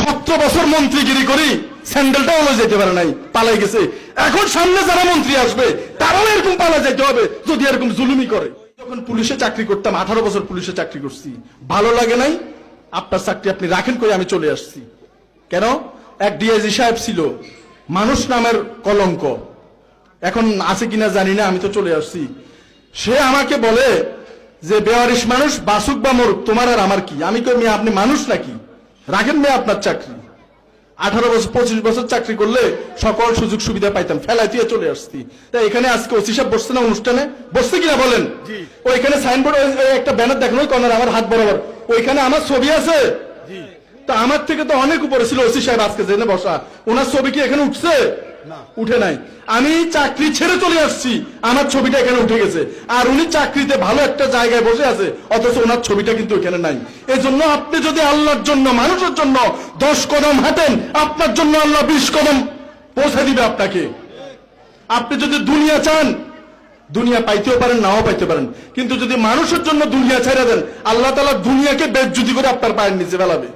17 বছর মন্ত্রীগিরি করি স্যান্ডেলটাও হলো যেতে পারে নাই, পালাই গেছে। এখন সামনে যারা মন্ত্রী আসবে তারাও এরকম পালা যেতে হবে যদি এরকম জুলুমি করে। যখন পুলিশে চাকরি করতাম, 18 বছর পুলিশে চাকরি করছি, ভালো লাগে নাই। আপনার চাকরি আপনি রাখেন কই, আমি চলে আসছি। কেন? এক ডিআইজি সাহেব ছিল, মানুষ নামের কলঙ্ক, এখন আছে কিনা জানি না, আমি তো চলে আসছি। সে আমাকে বলে যে বেওয়ারিশ মানুষ বাসুক বা মরুক তোমার আর আমার কি। আমি কই, মেয়ে আপনি মানুষ নাকি? রাখেন মেয়ে আপনার চাকরি। 18 বছর 25 বছর চাকরি করলে সকল সুযোগ সুবিধা পাইতাম, ফেলাই দিয়ে চলে আসছি। তাই এখানে আজকে ওসি সাহেব বসছে না অনুষ্ঠানে, বসছে কিনা বলেন? ওইখানে সাইনবোর্ড একটা ব্যানার দেখানো, ওই কর্নার আমার হাত বরাবর, ওইখানে আমার ছবি আছে। তা আমার থেকে তো অনেক উপরে ছিল ওসি সাহেব আজকে জেনে বসা, ওনার ছবি কি এখানে উঠছে? উঠে নাই। আমি চাকরি ছেড়ে চলে আসছি, আমার ছবিটা এখানে উঠে গেছে। আর উনি চাকরিতে ভালো একটা জায়গায় বসে আছে, অথচ ওনার ছবিটা কিন্তু এখানে নাই। এই জন্য আপনি যদি আল্লাহর জন্য, মানুষের জন্য 10 কদম হাঁটেন, আপনার জন্য আল্লাহ 20 কদম পৌঁছে দিবে আপনাকে। আপনি যদি দুনিয়া চান, দুনিয়া পাইতেও পারেন, নাও পাইতে পারেন, কিন্তু যদি মানুষের জন্য দুনিয়া ছেড়ে দেন, আল্লাহ তাআলা দুনিয়াকে বেজ্জতি করে আপনার পায়ের নিচে ফেলাবে।